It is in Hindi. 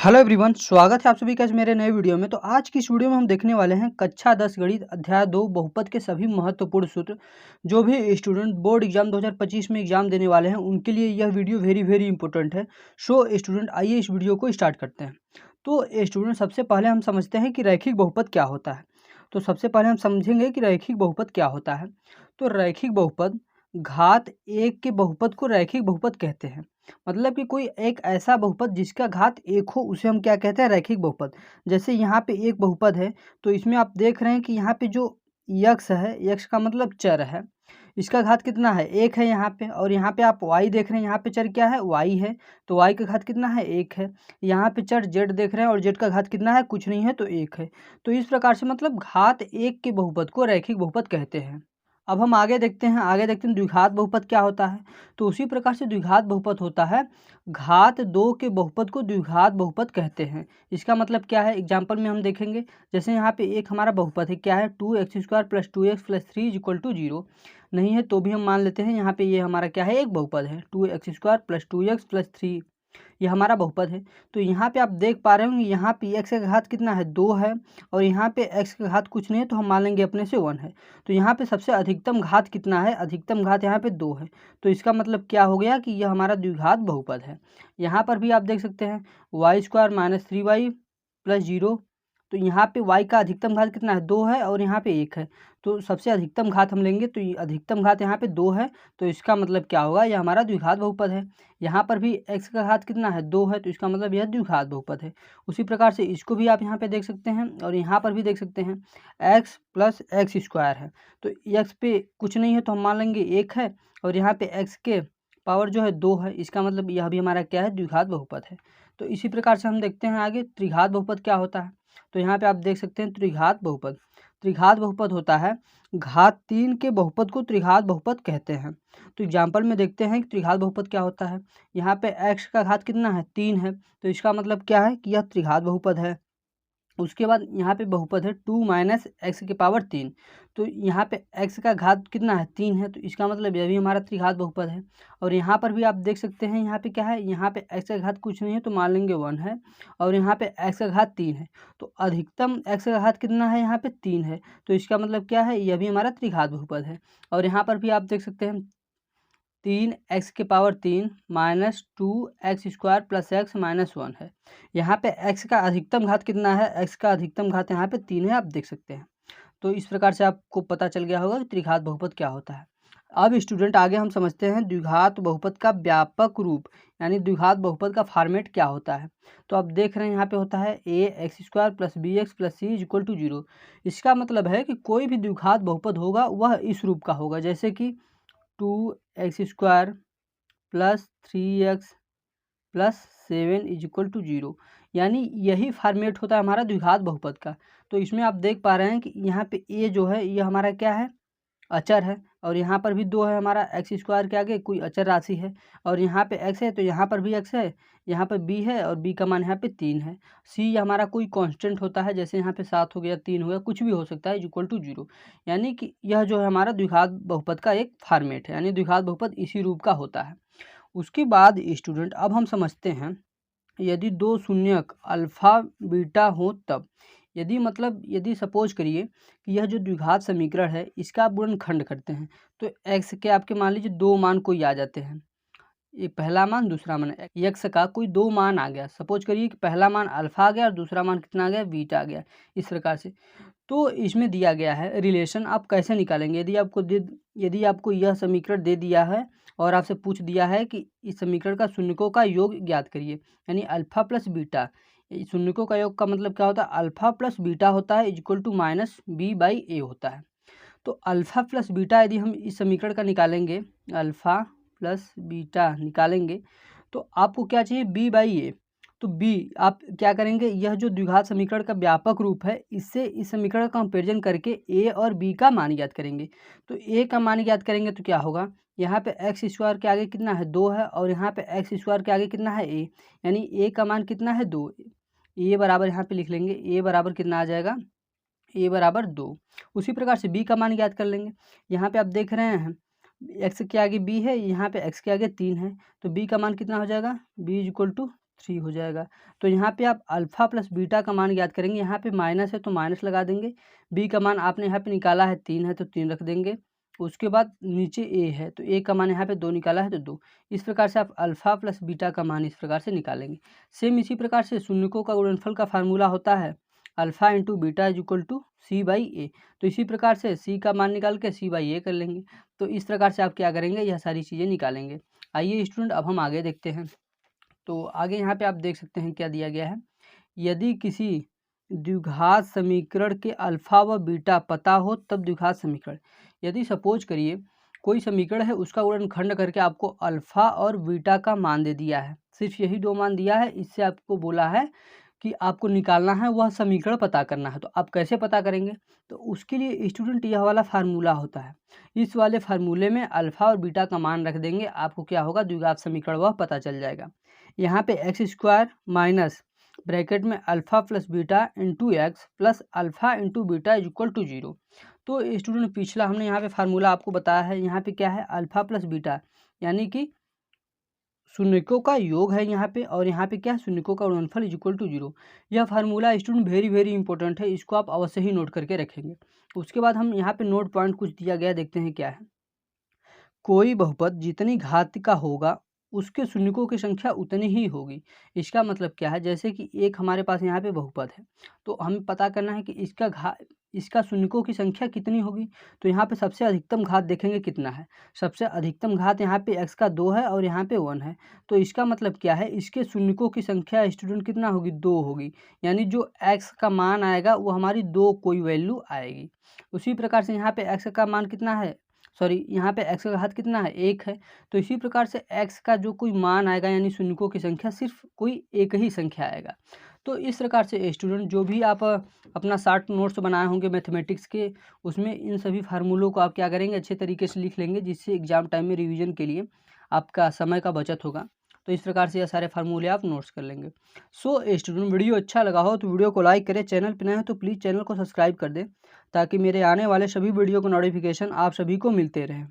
हेलो एवरीवन, स्वागत है आप सभी का इस मेरे नए वीडियो में। तो आज की इस वीडियो में हम देखने वाले हैं कक्षा 10 गणित अध्याय 2 बहुपद के सभी महत्वपूर्ण सूत्र। जो भी स्टूडेंट बोर्ड एग्जाम 2025 में एग्जाम देने वाले हैं उनके लिए यह वीडियो वेरी इंपॉर्टेंट है। सो स्टूडेंट, आइए इस वीडियो को स्टार्ट करते हैं। तो स्टूडेंट, सबसे पहले हम समझते हैं कि रैखिक बहुपद क्या होता है। तो सबसे पहले हम समझेंगे कि रैखिक बहुपद क्या होता है। तो रैखिक बहुपद घात एक के बहुपद को रैखिक बहुपद कहते हैं। मतलब कि कोई एक ऐसा बहुपद जिसका घात एक हो उसे हम क्या कहते हैं, रैखिक बहुपद। जैसे यहाँ पे एक बहुपद है, तो इसमें आप देख रहे हैं कि यहाँ पे जो यक्स है, यक्स का मतलब चर है, इसका घात कितना है, एक है यहाँ पे। और यहाँ पे आप वाई देख रहे हैं, यहाँ पे चर क्या है, वाई है, तो वाई का घात कितना है, एक है। यहाँ पे चर जेड देख रहे हैं और जेड का घात कितना है, कुछ नहीं है, तो एक है। तो इस प्रकार से मतलब घात एक के बहुपद को रैखिक बहुपद कहते हैं। अब हम आगे देखते हैं द्विघात बहुपद क्या होता है। तो उसी प्रकार से द्विघात बहुपद होता है, घात दो के बहुपद को द्विघात बहुपद कहते हैं। इसका मतलब क्या है, एग्जाम्पल में हम देखेंगे। जैसे यहाँ पे एक हमारा बहुपद है, क्या है, 2x² + 2x + 3 = 0। नहीं है तो भी हम मान लेते हैं यहाँ पे ये हमारा क्या है, एक बहुपद है, 2x² + 2x + 3, ये हमारा बहुपद है। तो यहाँ पे आप देख पा रहे होंगे, यहाँ पे x का घात कितना है, 2 है, और यहाँ पे x का घात कुछ नहीं है, तो हम मान लेंगे अपने से 1 है। तो यहाँ पे सबसे अधिकतम घात कितना है, अधिकतम घात यहाँ पे 2 है। तो इसका मतलब क्या हो गया कि यह हमारा द्विघात बहुपद है। यहाँ पर भी आप देख सकते हैं y² - 3y + 0। तो यहाँ पे y का अधिकतम घात कितना है, 2 है, और यहाँ पे 1 है। तो सबसे अधिकतम घात हम लेंगे, तो ये अधिकतम घात यहाँ पे 2 है, तो इसका मतलब क्या होगा, यह हमारा द्विघात बहुपद है। यहाँ पर भी x का घात कितना है, 2 है, तो इसका मतलब यह द्विघात बहुपद है। उसी प्रकार से इसको भी आप यहाँ पे देख सकते हैं, और यहाँ पर भी देख सकते हैं, x + x² है। तो x पे कुछ नहीं है, तो हम मान लेंगे 1 है, और यहाँ पे x के पावर जो है 2 है, इसका मतलब यह भी हमारा क्या है, द्विघात बहुपद है। तो इसी प्रकार से हम देखते हैं आगे त्रिघात बहुपद क्या होता है। तो यहाँ पे आप देख सकते हैं त्रिघात बहुपद। त्रिघात बहुपद होता है, घात 3 के बहुपद को त्रिघात बहुपद कहते हैं। तो एग्जाम्पल में देखते हैं कि त्रिघात बहुपद क्या होता है। यहाँ पे x का घात कितना है, 3 है, तो इसका मतलब क्या है कि यह त्रिघात बहुपद है। उसके बाद यहाँ पे बहुपद है 2 - x⁻³ 3। तो यहाँ पे x का घात कितना है, 3 है, तो इसका मतलब यह भी हमारा त्रिघात बहुपद है। और यहाँ पर भी आप देख सकते हैं, यहाँ पे क्या है, यहाँ पे x का घात कुछ नहीं है, तो मान लेंगे 1 है, और यहाँ पे x का घात 3 है। तो अधिकतम x का घात कितना है, यहाँ पे 3 है, तो इसका मतलब क्या है, यह भी हमारा त्रिघात बहुपद है। और यहाँ पर भी आप देख सकते हैं 3x⁻³ - 2x² + x - 1 है। यहाँ पे x का अधिकतम घात कितना है, x का अधिकतम घात यहाँ पे 3 है, आप देख सकते हैं। तो इस प्रकार से आपको पता चल गया होगा कि त्रिघात बहुपद क्या होता है। अब स्टूडेंट, आगे हम समझते हैं द्विघात बहुपद का व्यापक रूप, यानी द्विघात बहुपद का फॉर्मेट क्या होता है। तो आप देख रहे हैं यहाँ पे होता है ax² + bx + c = 0। इसका मतलब है कि कोई भी द्विघात बहुपद होगा वह इस रूप का होगा, जैसे कि 2x² + 3x + 7 = 0। यानी यही फॉर्मेट होता है हमारा द्विघात बहुपद का। तो इसमें आप देख पा रहे हैं कि यहाँ पे a जो है ये हमारा क्या है, अचर है, और यहाँ पर भी 2 है, हमारा x² के आगे कोई अचर राशि है, और यहाँ पे x है, तो यहाँ पर भी x है, यहाँ पर b है, और b का मान यहाँ पे 3 है। c हमारा कोई कांस्टेंट होता है, जैसे यहाँ पे 7 हो गया, 3 हो गया, कुछ भी हो सकता है, = 0। यानी कि यह जो है हमारा द्विघात बहुपद का एक फॉर्मेट है, यानी द्विघात बहुपद इसी रूप का होता है। उसके बाद स्टूडेंट, अब हम समझते हैं, यदि दो शून्यक अल्फा बीटा हो तब। यदि सपोज करिए कि यह जो द्विघात समीकरण है इसका आप गुणनखंड करते हैं, तो x के आपके मान लीजिए 2 मान कोई आ जाते हैं, ये पहला मान दूसरा मान, x का कोई 2 मान आ गया। सपोज करिए कि पहला मान अल्फा आ गया और दूसरा मान कितना आ गया, बीटा आ गया, इस प्रकार से। तो इसमें दिया गया है रिलेशन, आप कैसे निकालेंगे। यदि आपको यह समीकरण दे दिया है और आपसे पूछ दिया है कि इस समीकरण का शून्यकों का योग ज्ञात करिए, यानी अल्फा प्लस बीटा। शून्यकों का योग का मतलब क्या होता है, अल्फा प्लस बीटा होता है = -b/a होता है। तो अल्फा प्लस बीटा यदि हम इस समीकरण का निकालेंगे, अल्फा प्लस बीटा निकालेंगे, तो आपको क्या चाहिए, b/a। तो b आप क्या करेंगे, यह जो द्विघात समीकरण का व्यापक रूप है इससे इस समीकरण का कंपेरिजन करके a और b का मान ज्ञात करेंगे। तो a का मान ज्ञात करेंगे तो क्या होगा, यहाँ पे x² के आगे कितना है, 2 है, और यहाँ पे x² के आगे कितना है, a, यानी a का मान कितना है, 2। a बराबर यहाँ पे लिख लेंगे, a बराबर कितना आ जाएगा, a बराबर 2। उसी प्रकार से b का मान ज्ञात कर लेंगे। यहाँ पे आप देख रहे हैं x के आगे b है, यहाँ पे x के आगे 3 है, तो b का मान कितना हो जाएगा, b = 3 हो जाएगा। तो यहाँ पे आप अल्फ़ा प्लस बीटा का मान ज्ञात करेंगे। यहाँ पे माइनस है तो माइनस लगा देंगे, बी का मान आपने यहाँ पे निकाला है 3 है तो 3 रख देंगे। उसके बाद नीचे ए है तो ए का मान यहाँ पे 2 निकाला है तो 2। इस प्रकार से आप अल्फ़ा प्लस बीटा का मान इस प्रकार से निकालेंगे। सेम इसी प्रकार से शून्यकों का गुणनफल का फार्मूला होता है alpha into beta is equal to C by A. तो इसी प्रकार से सी का मान निकाल के सी बाई ए कर लेंगे। तो इस प्रकार से आप क्या करेंगे, यह सारी चीज़ें निकालेंगे। आइए स्टूडेंट अब हम आगे देखते हैं। तो आगे यहाँ पे आप देख सकते हैं क्या दिया गया है। यदि किसी द्विघात समीकरण के अल्फ़ा व बीटा पता हो तब द्विघात समीकरण, यदि सपोज करिए कोई समीकरण है उसका गुणनखंड करके आपको अल्फ़ा और बीटा का मान दे दिया है, सिर्फ यही दो मान दिया है, इससे आपको बोला है कि आपको निकालना है वह समीकरण पता करना है। तो आप कैसे पता करेंगे, तो उसके लिए स्टूडेंट यह वाला फार्मूला होता है। इस वाले फार्मूले में अल्फ़ा और बीटा का मान रख देंगे, आपको क्या होगा द्विघात समीकरण वह पता चल जाएगा। यहाँ पे एक्स स्क्वायर माइनस ब्रैकेट में alpha plus beta into x plus alpha into beta is equal to 0। तो स्टूडेंट पिछला हमने यहाँ पे फार्मूला आपको बताया है, यहाँ पे क्या है अल्फ़ा प्लस बीटा यानी कि शून्यकों का योग है यहाँ पे, और यहाँ पे क्या है शून्यकों का गुणनफल इज इक्वल टू 0। यह फार्मूला स्टूडेंट वेरी इंपॉर्टेंट है, इसको आप अवश्य ही नोट करके रखेंगे। उसके बाद हम यहाँ पे नोट पॉइंट कुछ दिया गया, देखते हैं क्या है। कोई बहुपद जितनी घात का होगा उसके शून्यकों की संख्या उतनी ही होगी। इसका मतलब क्या है, जैसे कि एक हमारे पास यहाँ पे बहुपद है तो हमें पता करना है कि इसका शून्यकों की संख्या कितनी होगी। तो यहाँ पे सबसे अधिकतम घात देखेंगे कितना है, सबसे अधिकतम घात यहाँ पे x का 2 है और यहाँ पे 1 है। तो इसका मतलब क्या है, इसके शून्यकों की संख्या स्टूडेंट कितना होगी 2 होगी, यानी जो x का मान आएगा वो हमारी 2 कोई वैल्यू आएगी। उसी प्रकार से यहाँ पे x का मान कितना है, सॉरी यहाँ पे x का घात कितना है 1 है। तो इसी प्रकार से x का जो कोई मान आएगा यानी शून्यकों की संख्या सिर्फ कोई एक ही संख्या आएगा। तो इस प्रकार से स्टूडेंट जो भी आप अपना शॉर्ट नोट्स बनाए होंगे मैथमेटिक्स के, उसमें इन सभी फार्मूलों को आप क्या करेंगे अच्छे तरीके से लिख लेंगे, जिससे एग्जाम टाइम में रिवीजन के लिए आपका समय का बचत होगा। तो इस प्रकार से यह सारे फार्मूले आप नोट्स कर लेंगे। सो स्टूडेंट वीडियो अच्छा लगा हो तो वीडियो को लाइक करें, चैनल पर नए हो तो प्लीज़ चैनल को सब्सक्राइब कर दें ताकि मेरे आने वाले सभी वीडियो का नोटिफिकेशन आप सभी को मिलते रहें।